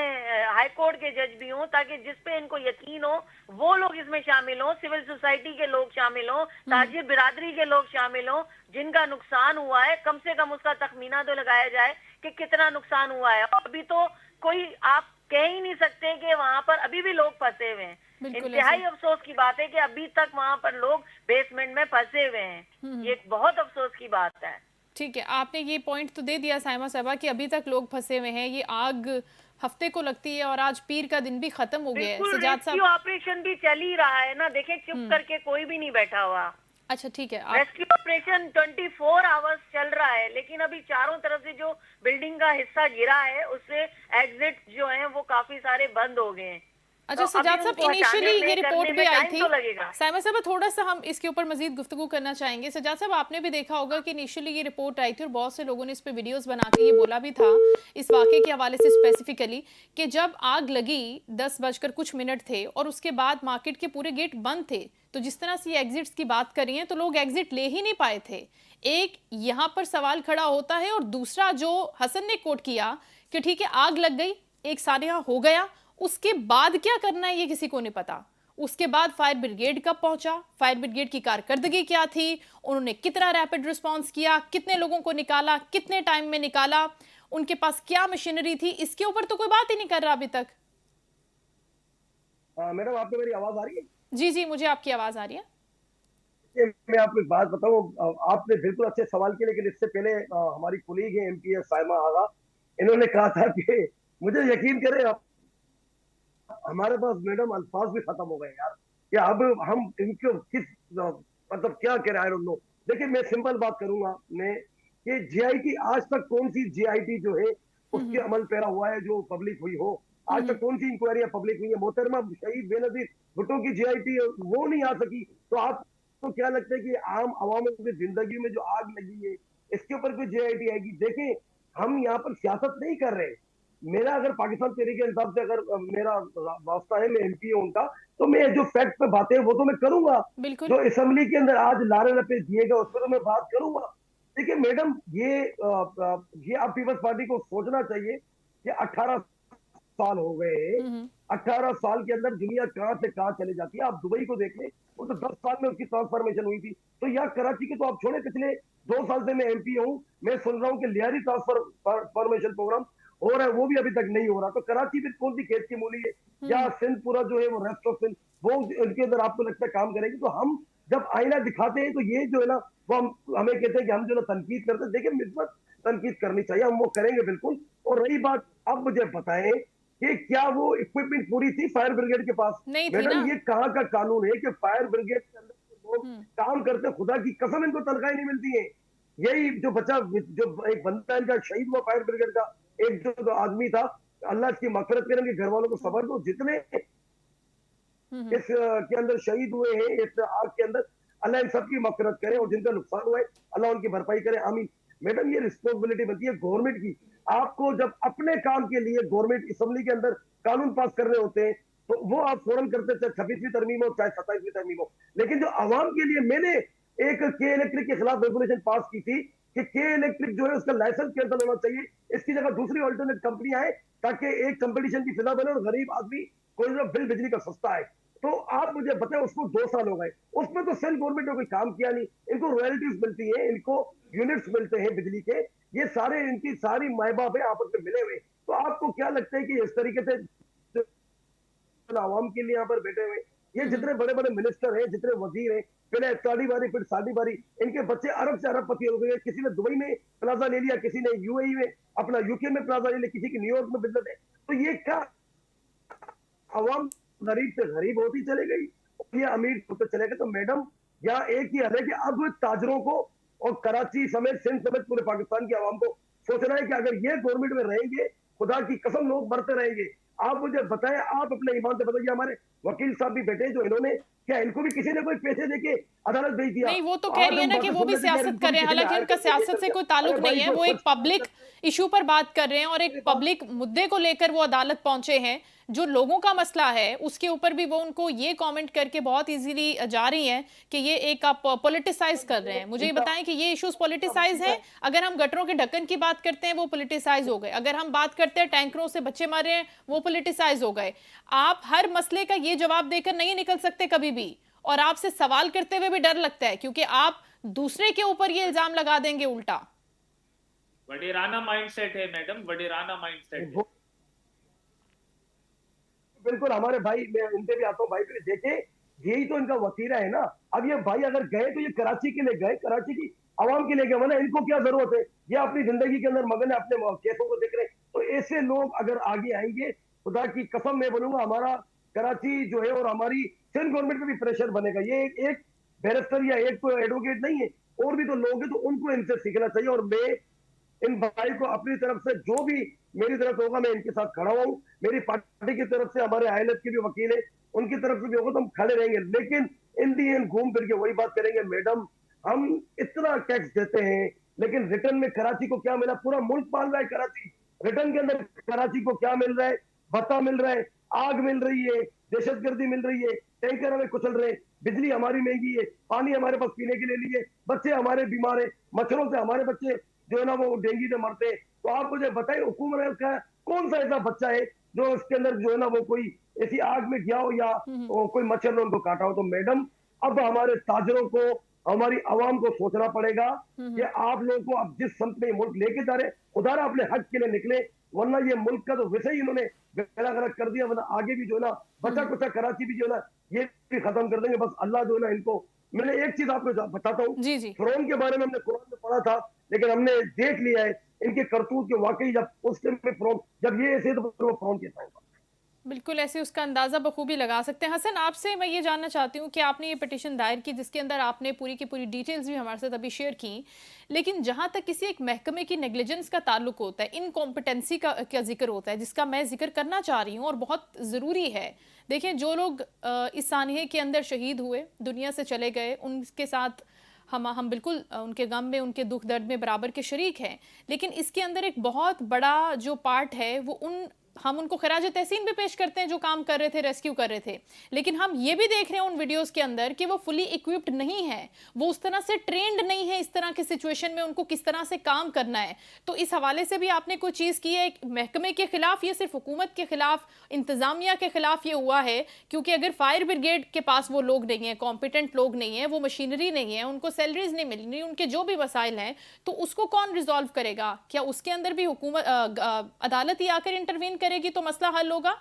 हाई कोर्ट के जज भी हों, ताकि जिस पे इनको यकीन हो वो लोग इसमें शामिल हों, सिविल सोसाइटी के लोग शामिल हों, ताजिर बिरादरी के लोग शामिल हों। जिनका नुकसान हुआ है कम से कम उसका तखमीना तो लगाया जाए कि कितना नुकसान हुआ है। अभी तो कोई आप कह ही नहीं सकते कि वहाँ पर अभी भी लोग फंसे हुए हैं। इंतहाई अफसोस की बात है कि अभी तक वहाँ पर लोग बेसमेंट में फंसे हुए हैं। ये बहुत अफसोस की बात है। ठीक है, आपने ये पॉइंट तो दे दिया साइमा साहबा कि अभी तक लोग फंसे हुए हैं। ये आग हफ्ते को लगती है और आज पीर का दिन भी खत्म हो गया है। सजाद साहब, ऑपरेशन भी चल ही रहा है ना, देखें चुप करके कोई भी नहीं बैठा हुआ। अच्छा ठीक है, रेस्क्यू ऑपरेशन 24 आवर्स चल रहा है, लेकिन अभी चारों तरफ से जो बिल्डिंग का हिस्सा गिरा है उससे एग्जिट जो है वो काफी सारे बंद हो गए हैं। अच्छा सजाद साहब, इनिशियली ये रिपोर्ट भी आई थी। साइमा साहब, थोड़ा सा हम इसके ऊपर मजीद गुफ्तगू करना चाहेंगे। सजाद साहब, आपने भी देखा होगा कि इनिशियली ये रिपोर्ट आई थी और बहुत से लोगों ने इस पे वीडियोस बना के ये बोला भी था इस वाक़े के हवाले से स्पेसिफिकली कि जब आग लगी 10:00 थे और उसके बाद मार्केट के पूरे गेट बंद थे, तो जिस तरह से ये एग्जिट्स की बात कर रही हैं तो लोग एग्जिट ले ही नहीं पाए थे। एक यहाँ पर सवाल खड़ा होता है और दूसरा जो हसन ने कोट किया कि ठीक है आग लग गई, एक सानिया हो गया, उसके बाद क्या करना है ये किसी को नहीं पता। उसके बाद फायर ब्रिगेड कब पहुंचा, फायर ब्रिगेड की कारकर्दगी क्या थी, उन्होंने कितना रैपिड रिस्पांस किया, कितने लोगों को निकाला, कितने टाइम में निकाला, उनके पास क्या मशीनरी थी, इसके ऊपर तो कोई बात ही नहीं कर रहा अभी तक। मैडम आपको मेरी आवाज आ रही है? जी जी, मुझे आपकी आवाज आ रही है। मैं आपको एक बात बताऊं, आपने बिल्कुल अच्छे सवाल किए, लेकिन इससे पहले हमारी कुलीग है एमपी साइमा आगा, इन्होंने कहा था कि मुझे यकीन करें हमारे पास मैडम अल्फाज भी खत्म हो गए यार कि अब हम इनको किस मतलब क्या कह रहे हैं, आई डोंट नो। देखिए मैं सिंपल बात करूंगा मैं कि जीआईटी आज तक कौन सी जीआईटी जो है उसके अमल पैरा हुआ है जो पब्लिक हुई हो? आज तक कौन सी इंक्वायरियां पब्लिक हुई है? मोहतरमा शहीद बेनजीर भुट्टो की जीआईटी वो नहीं आ सकी, तो आपको क्या लगता है कि आम आवाम की जिंदगी में जो आग लगी है इसके ऊपर कोई जीआईटी आएगी? देखें हम यहाँ पर सियासत नहीं कर रहे। मेरा अगर पाकिस्तान तहरीक इंसाफ से अगर मेरा वास्ता है, मैं एमपी हूं उनका, तो मैं जो फैक्ट पे बातें हैं वो तो मैं करूंगा। बिल्कुल। जो असेंबली के अंदर आज लारे लपेट दिए गए उस पर तो मैं बात करूंगा। देखिए मैडम ये आप पीपल्स पार्टी को सोचना चाहिए कि 18 साल हो गए हैं। 18 साल के अंदर दुनिया कहां से कहां चले जाती है। आप दुबई को देख लें, वो तो 10 साल में उसकी ट्रांसफॉर्मेशन हुई थी। तो यहाँ कराची के तो आप छोड़े, पिछले 2 साल से मैं एमपी हूं, मैं सुन रहा हूं कि लियारी ट्रांसफॉर्मेशन प्रोग्राम हो रहा है, वो भी अभी तक नहीं हो रहा। तो कराची में कौन सी खेत की मूली है? या सिंध पूरा जो है वो रेस्ट ऑफ सिंध वो इनके अंदर आपको लगता है काम करेगी? तो हम जब आईना दिखाते हैं तो ये जो है ना वो हमें कहते हैं कि हम जो है तनकीद करते हैं। देखिए मिसबत तनकीद करनी चाहिए, हम वो करेंगे बिल्कुल। और रही बात, अब मुझे बताएं कि क्या वो इक्विपमेंट पूरी थी फायर ब्रिगेड के पास? नहीं थी मैडम ना। ये कहाँ का कानून है कि फायर ब्रिगेड के अंदर लोग काम करते, खुदा की कसम इनको तनख्वाही नहीं मिलती है। यही जो बच्चा जो एक बंदा इनका शहीद हुआ फायर ब्रिगेड का, एक जो आदमी था, अल्लाह इसकी मगफिरत करें, घर वालों को सबर दो। जितने इस के अंदर शहीद हुए हैं इस आग के अंदर, अल्लाह इन सबकी मगफिरत करे, और जिनका नुकसान हुआ है अल्लाह उनकी भरपाई करे, आमीन। मैडम ये रिस्पॉन्सिबिलिटी बनती है गवर्नमेंट की। आपको जब अपने काम के लिए गवर्नमेंट असेंबली के अंदर कानून पास कर रहे होते हैं तो वो आप फौरन करते, चाहे 26वीं तरमीम हो चाहे 27वीं तरमीम हो। लेकिन जो आवाम के लिए, मैंने एक के इलेक्ट्रिक के खिलाफ रेगुलेशन पास की थी कि के इलेक्ट्रिक जो है उसका लाइसेंस कैंसिल होना चाहिए, इसकी जगह दूसरी ऑल्टरनेट कंपनी आए ताकि एक कंपटीशन की फिजा बने और गरीब आदमी कोई ना बिल बिजली का सस्ता है। तो आप मुझे बताएं, उसको 2 साल हो गए, उसमें तो सेंट्रल गवर्नमेंट ने कोई काम किया नहीं। इनको रॉयल्टीज मिलती है, इनको यूनिट्स मिलते हैं बिजली के, ये सारे इनकी सारी माए बाप है आपस में मिले हुए। तो आपको क्या लगता है कि इस तरीके से आवाम के लिए यहाँ पर बैठे हुए ये जितने बड़े बड़े मिनिस्टर हैं, जितने वजीर हैं, पहले साड़ी बारी फिर साड़ी बारी, इनके बच्चे अरब से अरबपति हो गए। किसी ने दुबई में प्लाजा ले लिया, किसी ने यूएई में, अपना यूके में प्लाजा ले लिया, किसी की न्यूयॉर्क में बिजनेस है। तो ये क्या अवाम गरीब से गरीब होती चले गई और ये अमीर होते चले गए? तो मैडम यहाँ एक ही हल है कि अब ताजरों को और कराची समेत सिंध समेत पूरे पाकिस्तान की आवाम को सोचना है कि अगर ये गवर्नमेंट में रहेंगे, खुदा की कसम लोग मरते रहेंगे। आप मुझे बताएं, आप अपने ईमान से बताइए, हमारे वकील साहब भी बैठे जो इन्होंने, क्या इनको भी किसी ने कोई पैसे देके अदालत भेज दिया? नहीं, वो तो कह रही है ना कि वो भी सियासत कर रहे हैं, हालांकि उनका सियासत से कोई ताल्लुक नहीं है। वो एक पब्लिक इशू पर बात कर रहे हैं और एक पब्लिक मुद्दे को लेकर वो अदालत पहुंचे हैं। जो लोगों का मसला है उसके ऊपर भी वो उनको ये कमेंट करके बहुत इजीली जा रही हैं कि ये एक आप पॉलिटिसाइज कर रहे हैं। मुझे ये बताएं कि ये इश्यूज पॉलिटिसाइज हैं? अगर हम गटरों के ढक्कन की बात करते हैं वो पॉलिटिसाइज हो गए, अगर हम बात करते हैं टैंकरों से बच्चे मर रहे हैं वो पॉलिटिसाइज हो गए। आप हर मसले का ये जवाब देकर नहीं निकल सकते कभी भी, और आपसे सवाल करते हुए भी डर लगता है क्योंकि आप दूसरे के ऊपर ये इल्जाम लगा देंगे उल्टा। वडेराना माइंडसेट है मैडम, वडेराना माइंडसेट है। बिल्कुल हमारे भाई, मैं उनसे भी आता हूँ भाई, भी देखे यही तो इनका वसीला है ना। अब ये भाई अगर गए तो ये कराची के लिए गए, कराची की आवाम के लिए गए, वरना इनको क्या जरूरत है? ये अपनी जिंदगी के अंदर मगन है, अपने केसों को देख रहे हैं। तो ऐसे लोग अगर आगे आएंगे, खुदा की कसम मैं बोलूंगा हमारा कराची जो है और हमारी सिंध गवर्नमेंट पे भी प्रेशर बनेगा। ये एक बैरिस्टर या एक कोई एडवोकेट नहीं है, और भी तो लोग हैं, तो उनको इनसे सीखना चाहिए। और मैं इन भाई को अपनी तरफ से जो भी मेरी तरफ से होगा मैं इनके साथ खड़ा हूँ। मेरी पार्टी की तरफ से हमारे आईएलएफ के भी वकील है, उनकी तरफ से भी होगा तो हम खड़े रहेंगे। लेकिन इन दी एंड घूम फिर के वही बात करेंगे, मैडम हम इतना टैक्स देते हैं लेकिन रिटर्न में कराची को क्या मिला? पूरा मुल्क पाल रहा है कराची, रिटर्न के अंदर कराची को क्या मिल रहा है? भत्ता मिल रहा है, आग मिल रही है, दहशतगर्दी मिल रही है, टैंकर हमें कुचल रहे हैं, बिजली हमारी महंगी है, पानी हमारे पास पीने के लिए नहीं है, बच्चे हमारे बीमार है, मच्छरों से हमारे बच्चे जो है ना वो डेंगू से मरते हैं। तो आप मुझे बताइए हुकूमत का कौन सा ऐसा बच्चा है जो इसके अंदर जो है ना वो कोई ऐसी आग में गया हो या कोई मच्छर ने उनको काटा हो? तो मैडम अब हमारे ताजरों को हमारी आवाम को सोचना पड़ेगा कि आप लोगों को अब जिस संत में मुल्क लेके जा रहे, खुदा अपने हक के लिए निकले, वरना ये मुल्क का तो वैसे ही इन्होंने बेड़ा गर्क कर दिया, वरना आगे भी जो है ना बचा कुचा कराची भी जो है ना ये भी खत्म कर देंगे। बस अल्लाह जो है ना इनको, मैंने एक चीज आपको बताता हूँ, फिरौन के बारे में हमने कुरान में पढ़ा था, लेकिन हमने देख लिया है इनके करतूत के वाकई, जब उस टाइम में फिरौन जब ये ऐसे तो फिरौन कहता होगा। बिल्कुल ऐसे उसका अंदाज़ा बखूबी लगा सकते हैं। हसन, आपसे मैं ये जानना चाहती हूँ कि आपने ये पिटीशन दायर की जिसके अंदर आपने पूरी की पूरी डिटेल्स भी हमारे साथ अभी शेयर की, लेकिन जहाँ तक किसी एक महकमे की नेग्लिजेंस का ताल्लुक होता है, इनकॉम्पिटेंसी का जिक्र होता है, जिसका मैं जिक्र करना चाह रही हूँ और बहुत ज़रूरी है। देखिए, जो लोग इस सानहे के अंदर शहीद हुए, दुनिया से चले गए, उनके साथ हम बिल्कुल उनके गम में, उनके दुख दर्द में बराबर के शरीक हैं, लेकिन इसके अंदर एक बहुत बड़ा जो पार्ट है वो हम उनको खराज तहसीन भी पेश करते हैं जो काम कर रहे थे, रेस्क्यू कर रहे थे, लेकिन हम ये भी देख रहे हैं उन वीडियोस के अंदर कि वो फुली इक्विप्ड नहीं है, वो उस तरह से ट्रेंड नहीं है इस तरह के सिचुएशन में उनको किस तरह से काम करना है। तो इस हवाले से भी आपने कोई चीज़ की है महकमे के खिलाफ, ये सिर्फ हुकूमत के खिलाफ, इंतज़ामिया के खिलाफ ये हुआ है? क्योंकि अगर फायर ब्रिगेड के पास वो लोग नहीं हैं, कॉम्पिटेंट लोग नहीं हैं, वो मशीनरी नहीं है, उनको सैलरीज नहीं मिल रही, उनके जो भी वसाइल हैं, तो उसको कौन रिजॉल्व करेगा? क्या उसके अंदर भी हुकूमत अदालत ही आकर इंटरवीन करेगी तो मसला हल होगा?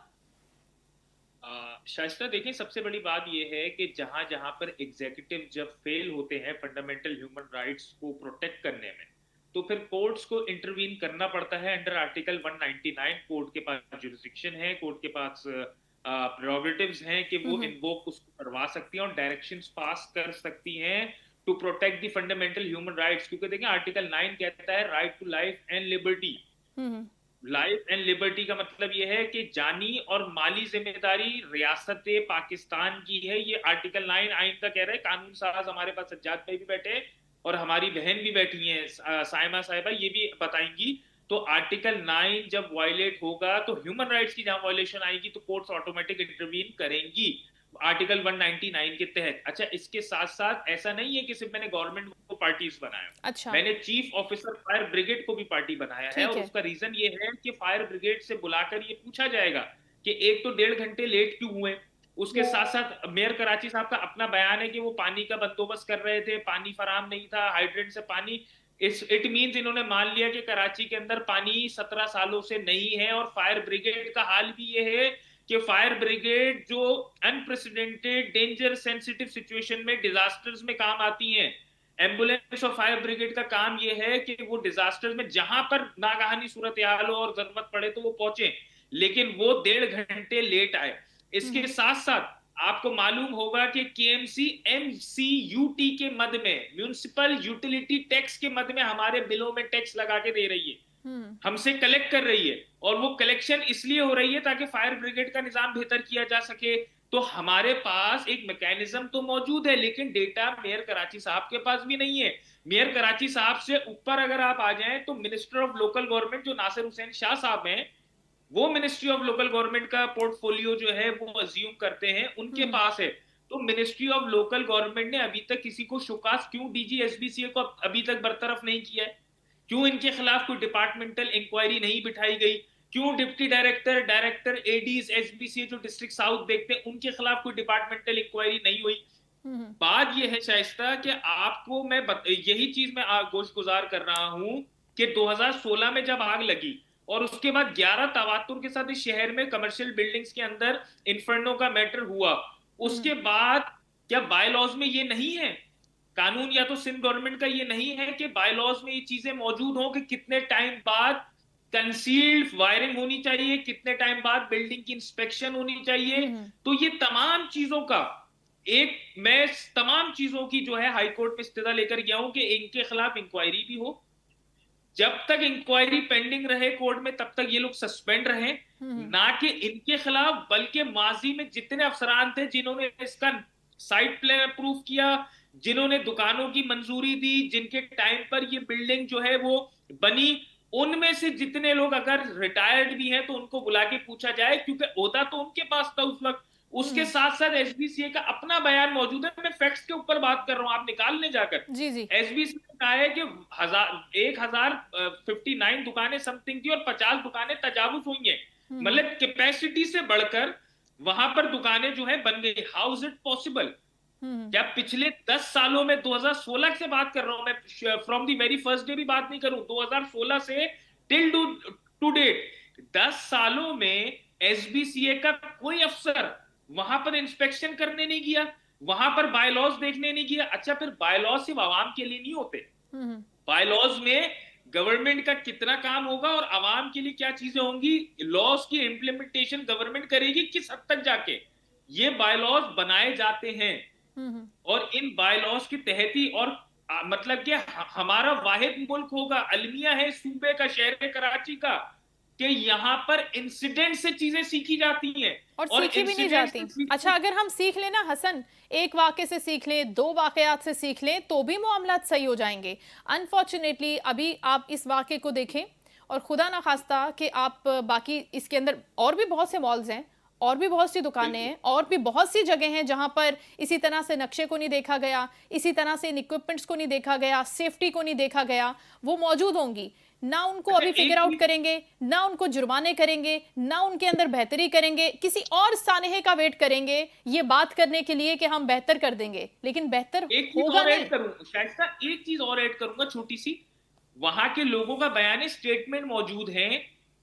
शाइस्ता, देखिए, सबसे बड़ी बात यह है कि जहां जहां पर एग्जीक्यूटिव जब फेल होते हैं फंडामेंटल ह्यूमन राइट्स को प्रोटेक्ट करने में, तो फिर कोर्ट्स को इंटरवीन करना पड़ता है। अंडर आर्टिकल 199 कोर्ट के पास जुरिस्डिक्शन है, कोर्ट के पास प्रेरोगेटिव्स हैं कि वो इन्वोक उसको करवा सकती हैं और डायरेक्शंस पास कर सकती हैं to protect the fundamental human rights. क्योंकि देखिए, आर्टिकल 9 कहता है right to life and liberty. Life and liberty का मतलब यह है कि जानी और माली जिम्मेदारी रियासत पाकिस्तान की है। ये आर्टिकल 9 आइन का कह रहा है। कानून साज हमारे पास सज्जाद भाई भी बैठे और हमारी बहन भी बैठी हैं, साइमा साहिबा, ये भी बताएंगी। तो आर्टिकल 9 जब वायलेट होगा तो ह्यूमन राइट्स की जहां वायलेशन आएगी तो कोर्ट्स ऑटोमेटिक इंटरवीन करेंगी आर्टिकल 199 के तहत। अच्छा, इसके साथ साथ ऐसा नहीं है कि सिर्फ मैंने गवर्नमेंट को पार्टीज बनाया, अच्छा, मैंने चीफ ऑफिसर फायर ब्रिगेड को भी पार्टी बनाया है। और उसका रीजन ये है कि फायर ब्रिगेड से बुलाकर ये पूछा जाएगा कि एक तो 1.5 घंटे लेट क्यों हुए। उसके साथ साथ मेयर कराची साहब का अपना बयान है कि वो पानी का बंदोबस्त कर रहे थे, पानी फराम नहीं था, हाइड्रेंट से पानी, इट मींस इन्होंने मान लिया कि कराची के अंदर पानी 17 सालों से नहीं है। और फायर ब्रिगेड का हाल भी ये है कि फायर ब्रिगेड जो अनप्रेसिडेंटेड डेंजर सेंसिटिव सिचुएशन में डिजास्टर्स में काम आती हैं, एम्बुलेंस और फायर ब्रिगेड का काम यह है कि वो डिजास्टर्स में जहां पर नागहानी सूरत हाल हो और जरूरत पड़े तो वो पहुंचे, लेकिन वो 1.5 घंटे लेट आए। इसके साथ साथ आपको मालूम होगा कि केएमसी MCUT के मद में, म्यूनिसिपल यूटिलिटी टैक्स के मद में हमारे बिलों में टैक्स लगा के दे रही है, हमसे कलेक्ट कर रही है। और वो कलेक्शन इसलिए हो रही है ताकि फायर ब्रिगेड का निजाम बेहतर किया जा सके। तो हमारे पास एक मैकेनिज्म तो मौजूद है, लेकिन डेटा मेयर कराची साहब के पास भी नहीं है। मेयर कराची साहब से ऊपर अगर आप आ जाएं तो मिनिस्टर ऑफ लोकल गवर्नमेंट जो नासिर हुसैन शाह साहब हैं, वो मिनिस्ट्री ऑफ लोकल गवर्नमेंट का पोर्टफोलियो जो है वो अज्यूम करते हैं, उनके पास है। तो मिनिस्ट्री ऑफ लोकल गवर्नमेंट ने अभी तक किसी को शुकास क्यों DG SBCA को अभी तक बरतरफ नहीं किया है? क्यों इनके खिलाफ कोई डिपार्टमेंटल इंक्वायरी नहीं बिठाई गई? क्यों डिप्टी डायरेक्टर ADs SBCA जो डिस्ट्रिक्ट साउथ देखते हैं उनके खिलाफ कोई डिपार्टमेंटल इंक्वायरी नहीं हुई? बात यह है शाइस्ता कि आपको मैं यही चीज मैं गोश गुजार कर रहा हूं कि 2016 में जब आग लगी और उसके बाद 11 तवातुर के साथ इस शहर में कमर्शियल बिल्डिंग्स के अंदर इन्फर्नो का मैटर हुआ, उसके बाद क्या बायलॉज में ये नहीं है? कानून या तो सिंध गवर्नमेंट का ये नहीं है कि बायलॉज में ये चीजें मौजूद हो कि कितने टाइम बाद कंसील्ड वायरिंग होनी चाहिए, कितने टाइम बाद बिल्डिंग की इंस्पेक्शन होनी चाहिए? तो ये तमाम चीजों का मैं तमाम चीजों की जो है हाईकोर्ट में इस्तिदा लेकर गया हूं कि इनके खिलाफ इंक्वायरी भी हो। जब तक इंक्वायरी पेंडिंग रहे कोर्ट में तब तक ये लोग सस्पेंड रहे, ना कि इनके खिलाफ, बल्कि माजी में जितने अफसरान थे जिन्होंने इसका साइट प्लान अप्रूव किया, जिन्होंने दुकानों की मंजूरी दी, जिनके टाइम पर ये बिल्डिंग जो है वो बनी, उनमें से जितने लोग अगर रिटायर्ड भी हैं तो उनको बुला के पूछा जाए, क्योंकि ओहदा तो उनके पास था उस वक्त। उसके साथ साथ SBCA का अपना बयान मौजूद है, मैं फैक्ट्स के ऊपर बात कर रहा हूं, आप निकाल ले जाकर। SBCA ने कहा है कि 1059 दुकानें समथिंग थी और 50 दुकानें तजावुज हुई हैं, मतलब कैपेसिटी से बढ़कर वहां पर दुकानें जो है बन गई। How is it possible? क्या पिछले 10 सालों में, 2016 से बात कर रहा हूं मैं, from the very first day भी बात नहीं करूं, 2016 से टिल टू डेट 10 सालों में एसबीसीए का कोई अफसर वहां पर इंस्पेक्शन करने नहीं गया, वहां पर बायलॉज देखने नहीं गया। अच्छा, फिर बायलॉज सिर्फ आवाम के लिए नहीं होते, बायलॉज में गवर्नमेंट का कितना काम होगा और आवाम के लिए क्या चीजें होंगी, लॉज की इंप्लीमेंटेशन गवर्नमेंट करेगी किस हद तक जाके, ये बायलॉज बनाए जाते हैं। और इन बायलॉज के तहत ही, और मतलब कि हमारा वाहिद मुल्क होगा, अलमिया है सूबे का, शहर कराची का, कि यहाँ पर इंसिडेंट से चीजें सीखी जाती हैं और सीखी भी नहीं जाती। अच्छा, अगर हम सीख लेना हसन, एक वाक़े से सीख लें, 2 वाक़यात से सीख लें, तो भी मामलात सही हो जाएंगे। अनफॉर्चुनेटली अभी आप इस वाक़े को देखें और खुदा ना खास्ता कि आप बाकी इसके अंदर और भी बहुत से मॉल्स हैं, और भी बहुत सी दुकानें हैं, और भी बहुत सी जगह हैं जहां पर इसी तरह से नक्शे को नहीं देखा गया, इसी तरह से इन इक्विपमेंट्स को नहीं देखा गया, सेफ्टी को नहीं देखा गया, वो मौजूद होंगी ना। उनको अभी फिगर आउट करेंगे ना, उनको जुर्माने करेंगे ना, उनके अंदर बेहतरी करेंगे, किसी और सानहे का वेट करेंगे ये बात करने के लिए कि हम बेहतर कर देंगे, लेकिन बेहतर होगा नहीं। शायद एक चीज और ऐड करूंगा छोटी सी, वहां के लोगों का बयानी स्टेटमेंट मौजूद है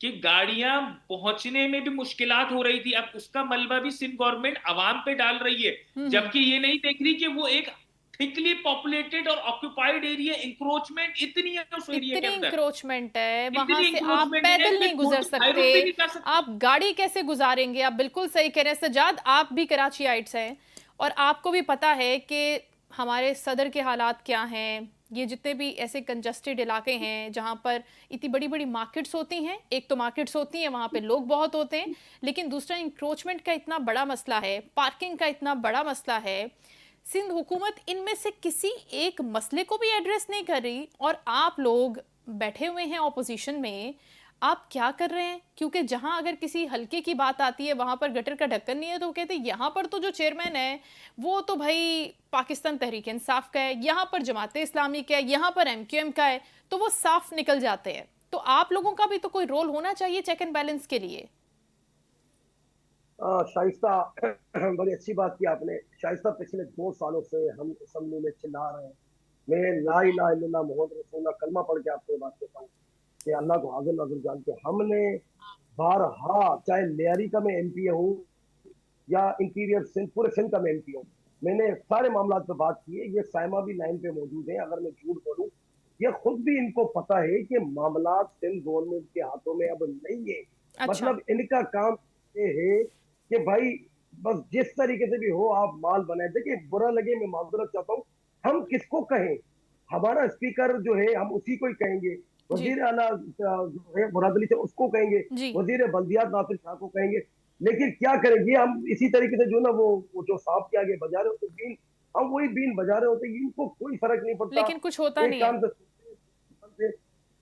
कि गाड़ियां पहुंचने में भी मुश्किलात हो रही थी। अब उसका मलबा भी सिंध गवर्नमेंट आवाम पे डाल रही है, जबकि ये नहीं देख रही कि वो एक थिकली पॉपुलेटेड और ऑक्युपाइड एरिया, इंक्रोचमेंट इतनी है उस एरिया के अंदर, इंक्रोचमेंट है, वहां से आप पैदल नहीं गुजर सकते, आप गाड़ी कैसे गुजारेंगे। आप बिल्कुल सही कह रहे हैं सजाद, आप भी कराचीआइट्स हैं और आपको भी पता है कि हमारे सदर के हालात क्या हैं। ये जितने भी ऐसे कंजस्टेड इलाके हैं जहाँ पर इतनी बड़ी बड़ी मार्केट्स होती हैं, एक तो मार्केट्स होती हैं वहाँ पे लोग बहुत होते हैं, लेकिन दूसरा इंक्रोचमेंट का इतना बड़ा मसला है, पार्किंग का इतना बड़ा मसला है। सिंध हुकूमत इनमें से किसी एक मसले को भी एड्रेस नहीं कर रही और आप लोग बैठे हुए हैं ऑपोजिशन में, आप क्या कर रहे हैं? क्योंकि जहां अगर किसी हल्के की बात आती है वहां पर गटर का ढक्कन नहीं है तो कहते हैं यहाँ पर तो जो चेयरमैन है वो तो भाई पाकिस्तान तहरीक इंसाफ का है, यहाँ पर जमाते इस्लामी का है, यहाँ पर MQM का है, तो वो साफ निकल जाते हैं। तो आप लोगों का भी तो कोई रोल होना चाहिए चेक एंड बैलेंस के लिए। शाइस्ता, बड़ी अच्छी बात की आपने। शाइस्ता, पिछले 2 सालों से हम असेंबली में चिल्ला रहे हैं, मैं ला इलाहा इल्लल्लाह मुहम्मद रसूलुल्लाह कलमा पढ़ के आपको बात कहता हूँ कि अल्लाह को हाजिर नाज़िर जान के हमने बारहा, चाहे लियारी का मैं MP हूँ या इंटीरियर सिंध, पूरे सिंध का मैं MP हूँ, मैंने सारे मामला पे बात की है। ये साइमा भी लाइन पे मौजूद है, अगर मैं झूठ बोलूँ ये खुद भी इनको पता है कि मामला सिंध गवर्नमेंट के हाथों में अब नहीं है। अच्छा। मतलब इनका काम ये है कि भाई बस जिस तरीके से भी हो आप माल बनाए। देखिए, बुरा लगे मैं माजूरत चाहता हूँ, हम किसको कहें, हमारा स्पीकर जो है हम उसी को ही कहेंगे, वजीर आला जो है मुराद अली साहब उसको कहेंगे, वजीर बल्दियात नासिर शाह को कहेंगे, लेकिन क्या करेंगे हम इसी तरीके से जो ना वो जो सांप के आगे बजा रहे होते बीन, हम वही बीन बजा रहे होते, इनको कोई फर्क नहीं पड़ता, लेकिन कुछ होता नहीं है,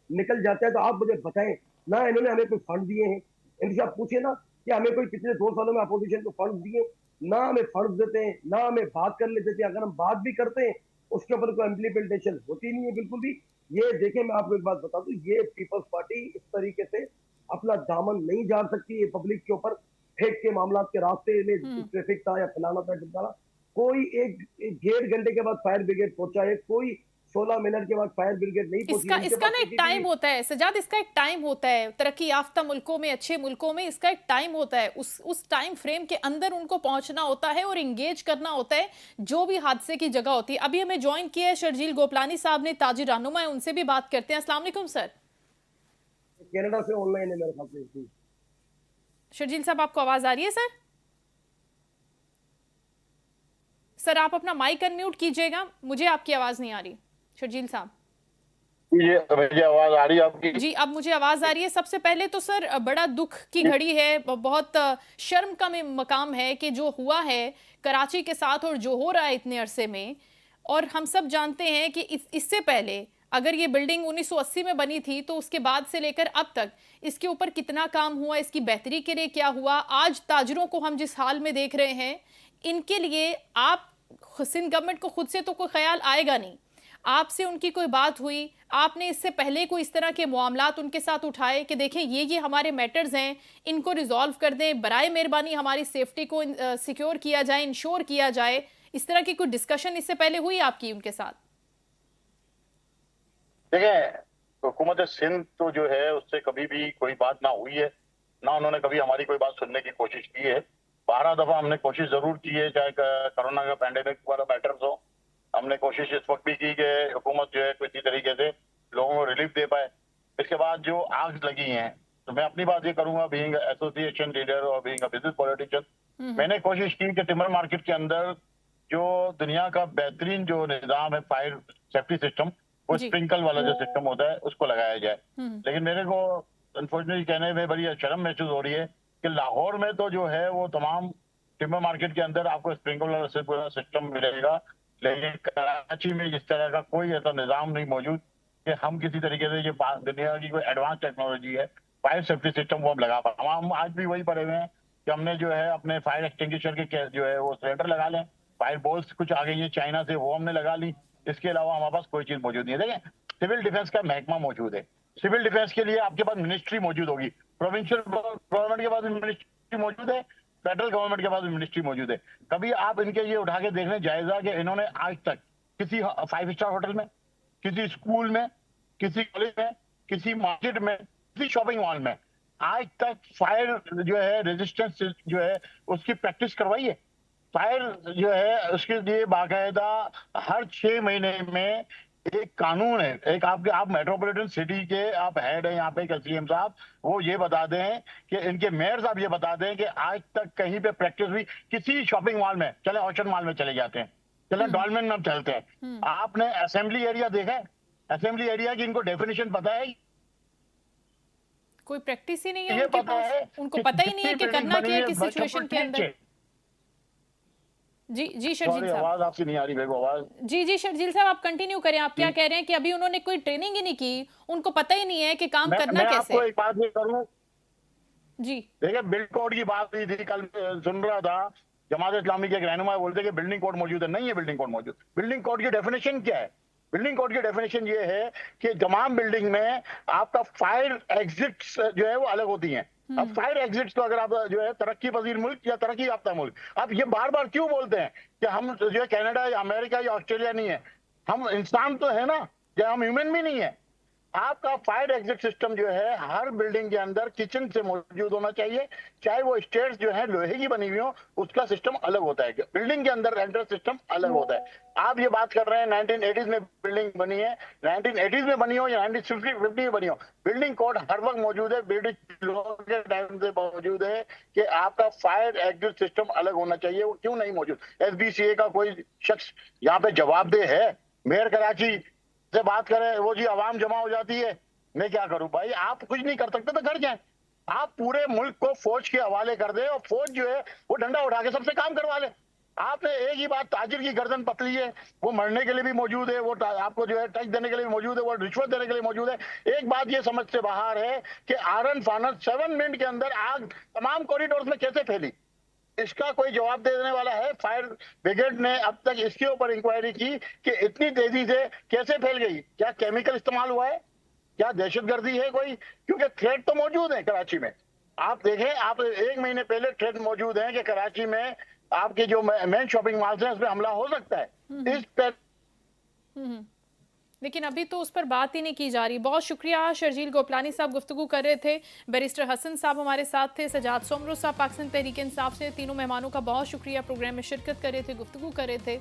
निकल जाता है। तो आप मुझे बताएं ना, इन्होंने हमें कोई फंड दिए हैं? इनसे आप पूछिए ना कि हमें कोई पिछले 2 सालों में अपोजिशन को फंड दिए, ना हमें फंड देते हैं, ना हमें बात कर लेते थे, अगर हम बात भी करते हैं उसके ऊपर कोई इम्प्लीमेंटेशन होती नहीं है बिल्कुल भी। ये देखें, मैं आपको एक बात बता दूं, ये पीपल्स पार्टी इस तरीके से अपना दामन नहीं जा सकती है पब्लिक के ऊपर, फेंक के मामला के रास्ते में ट्रैफिक था या फलाना था ढिमकाना, कोई एक 1.5 घंटे के बाद फायर ब्रिगेड पहुंचा है, कोई 16 मिनट के बाद फायर ब्रिगेड नहीं पहुंची। इसका ना एक टाइम होता है सजाद, इसका एक टाइम होता है, तरक्की याफ्ता मुल्कों में, अच्छे मुल्कों में इसका एक टाइम होता है, उस टाइम फ्रेम के अंदर उनको पहुंचना होता है और इंगेज करना होता है जो भी हादसे की जगह होती है। अभी हमें ज्वाइन किया है शर्जील गोपलानी साहब ने, ताजिर रहनुमा है, उनसे भी बात करते हैं। अस्सलाम वालेकुम सर। कनाडा से ऑनलाइन है मेरे ख्याल से। शर्जील साहब, आपको आवाज आ रही है? सर आप अपना माइक अनम्यूट कीजिएगा, मुझे आपकी आवाज नहीं आ रही। शर्जील साहब, ये मुझे आवाज आ रही है आपकी? जी, अब मुझे आवाज आ रही है। सबसे पहले तो सर बड़ा दुख की घड़ी है, बहुत शर्म का मकाम है कि जो हुआ है कराची के साथ और जो हो रहा है इतने अरसे में, और हम सब जानते हैं कि इससे पहले अगर ये बिल्डिंग 1980 में बनी थी तो उसके बाद से लेकर अब तक इसके ऊपर कितना काम हुआ, इसकी बेहतरी के लिए क्या हुआ। आज ताजरों को हम जिस हाल में देख रहे हैं, इनके लिए आप सिंध गवर्नमेंट को खुद से तो कोई ख्याल आएगा नहीं, आपसे उनकी कोई बात हुई, आपने इससे पहले कोई इस तरह के मामलात उनके साथ उठाए कि देखें ये हमारे मैटर्स हैं, इनको रिजॉल्व कर दें, बराए मेहरबानी हमारी सेफ्टी को सिक्योर किया जाए, इंश्योर किया जाए, इस तरह की कोई डिस्कशन इससे पहले हुई आपकी उनके साथ? देखें, हुकूमत सिंध तो जो है उससे कभी भी कोई बात ना हुई है, ना उन्होंने कभी हमारी कोई बात सुनने की कोशिश की है। 12 दफा हमने कोशिश जरूर की है, चाहे कोरोना का पैंडेमिक वाला मैटर्स हो, हमने कोशिश इस वक्त भी की कि हुकूमत जो है किसी तरीके से लोगों को रिलीफ दे पाए। इसके बाद जो आग लगी है, तो मैं अपनी बात ये करूंगा, बीइंग एसोसिएशन लीडर और बीइंग बिजनेस पॉलिटिशियन, मैंने कोशिश की कि टिम्बर मार्केट के अंदर जो दुनिया का बेहतरीन जो निजाम है फायर सेफ्टी सिस्टम, वो स्प्रिंकल वाला जो सिस्टम होता है उसको लगाया जाए। लेकिन मेरे को अनफॉर्चुनेटली कहने में बड़ी शर्म महसूस हो रही है कि लाहौर में तो जो है वो तमाम टिम्बर मार्केट के अंदर आपको स्प्रिंकल वाला सिस्टम मिलेगा, लेकिन कराची में इस तरह का कोई ऐसा निजाम नहीं मौजूद कि हम किसी तरीके से ये दुनिया की कोई एडवांस टेक्नोलॉजी है फायर सेफ्टी सिस्टम वो हम लगा पाए। हम आज भी वही पड़े हुए हैं कि हमने जो है अपने फायर एक्सटिंग्विशर के जो है वो सिलेंडर लगा लें, फायर बॉल्स कुछ आ गई है चाइना से, वो हमने लगा ली, इसके अलावा हमारे पास कोई चीज मौजूद नहीं है। देखें, सिविल डिफेंस का महकमा मौजूद है, सिविल डिफेंस के लिए आपके पास मिनिस्ट्री मौजूद होगी, प्रोविंशियल गवर्नमेंट के पास भी मिनिस्ट्री मौजूद है, फेडरल गवर्नमेंट के पास भी मिनिस्ट्री मौजूद है। कभी आप इनके ये उठा के देखने जायजा कि इन्होंने आज तक किसी 5 स्टार होटल में, किसी स्कूल में, किसी कॉलेज में, किसी मार्केट में, किसी शॉपिंग मॉल में आज तक फायर जो है रेजिस्टेंस जो है उसकी प्रैक्टिस करवाई है? फायर जो है उसके लिए बाकायदा हर 6 महीने में एक कानून है, एक आप मेट्रोपॉलिटन सिटी के आप हेड हैं यहाँ पे सीएम साहब, वो ये बता दें कि इनके मेयर साहब ये बता दें कि आज तक कहीं पे प्रैक्टिस हुई किसी शॉपिंग मॉल में, चले ऑर्चर्ड मॉल में चले जाते हैं, चले डॉलमेन में चलते हैं, आपने असेंबली एरिया देखा है? असेंबली एरिया की इनको डेफिनेशन पता है? कोई प्रैक्टिस ही नहीं है उनके पास, उनको पता ही नहीं है कि करना क्या है किस सिचुएशन के अंदर। जी शर्जील साहब, आवाज आपकी नहीं आ रही मेरे को आवाज। जी शर्जील साहब, आप कंटिन्यू करें। आप क्या कह रहे हैं कि अभी उन्होंने कोई ट्रेनिंग ही नहीं की, उनको पता ही नहीं है कि काम करना कैसे। आपको एक बात ये करूं जी, देखिए, बिल्डिंग कोड की बात हुई थी, कल सुन रहा था जमात इस्लामी के एक रहनुमा बोलते कि बिल्डिंग कोड मौजूद है। नहीं है बिल्डिंग कोड मौजूद। बिल्डिंग कोड की डेफिनेशन क्या है? बिल्डिंग कोड की डेफिनेशन ये है कि तमाम बिल्डिंग में आपका फायर एग्जिट्स जो है वो अलग होती हैं। अब फायर एग्जिट्स तो अगर आप जो है तरक्की पजीर मुल्क या तरक्की याफ्ता मुल्क, आप ये बार बार क्यों बोलते हैं कि हम जो है कनाडा या अमेरिका या ऑस्ट्रेलिया नहीं है? हम इंसान तो है ना, क्या हम ह्यूमन भी नहीं है? आपका फायर एग्जिट सिस्टम जो है हर बिल्डिंग के अंदर किचन से मौजूद होना चाहिए, चाहे वो स्टेयर्स जो है लोहे की बनी हुई हो, उसका सिस्टम अलग होता है। बिल्डिंग के अंदर एंट्रेंस सिस्टम अलग होता है। आप ये बात कर रहे हैं 1980s में बिल्डिंग बनी है, 1980s में बनी हो या 1950 में बनी हो, बिल्डिंग कोड हर वक्त मौजूद है, ब्रिटिश लॉ के टाइम से मौजूद है कि आपका फायर एग्जिट सिस्टम अलग होना चाहिए। वो क्यों नहीं मौजूद? SBCA का कोई शख्स यहाँ पे जवाबदेह है? मेयर कराची से बात करें, वो जी आवाम जमा हो जाती है, मैं क्या करूं भाई? आप कुछ नहीं कर सकते तो घर जाएं। आप पूरे मुल्क को फौज के हवाले कर दे और फौज जो है वो डंडा उठा के सबसे काम करवा ले। आपने एक ही बात, ताजिर की गर्दन पतली है, वो मरने के लिए भी मौजूद है, वो आपको जो है टैक्स देने के लिए भी मौजूद है, वो रिश्वत देने के लिए मौजूद है। एक बात ये समझ से बाहर है कि आयरन फानस 7 मिनट के अंदर आग तमाम कॉरिडोर में कैसे फैली? इसका कोई जवाब देने वाला है? फायर ब्रिगेड ने अब तक इसके ऊपर इंक्वायरी की कि इतनी तेजी से कैसे फैल गई? क्या केमिकल इस्तेमाल हुआ है? क्या दहशतगर्दी है कोई? क्योंकि थ्रेट तो मौजूद है कराची में। आप देखें, आप 1 महीने पहले थ्रेट मौजूद है कि कराची में आपके जो मेन शॉपिंग मॉल्स हैं उसमें हमला हो सकता है। इस पर लेकिन अभी तो उस पर बात ही नहीं की जा रही। बहुत शुक्रिया शर्जील गोपलानी साहब, गुफ्तगू कर रहे थे। बैरिस्टर हसन साहब हमारे साथ थे, सजाद सोमरो साहब पाकिस्तान तहरीक इंसाफ से, तीनों मेहमानों का बहुत शुक्रिया, प्रोग्राम में शिरकत कर रहे थे, गुफ्तगू कर रहे थे।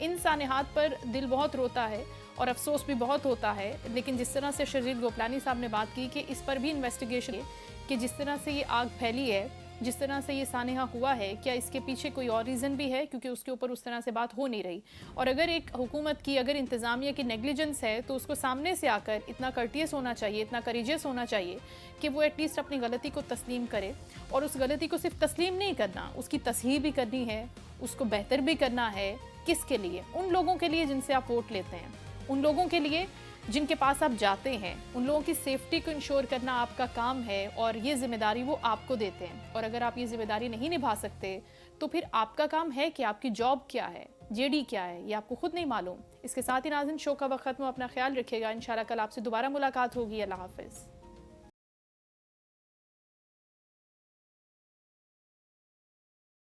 इन सानिहात पर दिल बहुत रोता है और अफसोस भी बहुत होता है। लेकिन जिस तरह से शर्जील गोपलानी साहब ने बात की कि इस पर भी इन्वेस्टिगेशन, कि जिस तरह से ये आग फैली है, जिस तरह से ये सानेहा हुआ है, क्या इसके पीछे कोई और रीज़न भी है? क्योंकि उसके ऊपर उस तरह से बात हो नहीं रही। और अगर एक हुकूमत की, अगर इंतज़ामिया की नेग्लिजेंस है, तो उसको सामने से आकर इतना कर्टियस होना चाहिए, इतना करेजियस होना चाहिए कि वो एटलीस्ट अपनी गलती को तस्लीम करे। और उस गलती को सिर्फ तस्लीम नहीं करना, उसकी तस्हीह भी करनी है, उसको बेहतर भी करना है। किसके लिए? उन लोगों के लिए जिनसे आप वोट लेते हैं, उन लोगों के लिए जिनके पास आप जाते हैं, उन लोगों की सेफ्टी को इंश्योर करना आपका काम है और ये जिम्मेदारी वो आपको देते हैं। और अगर आप ये जिम्मेदारी नहीं निभा सकते तो फिर आपका काम है कि आपकी जॉब क्या है, जेडी क्या है, ये आपको खुद नहीं मालूम। इसके साथ ही नाज़रीन, शो का वक्त खत्म, अपना ख्याल रखिएगा। इंशाल्लाह कल आपसे दोबारा मुलाकात होगी। अल्लाह हाफ़िज़।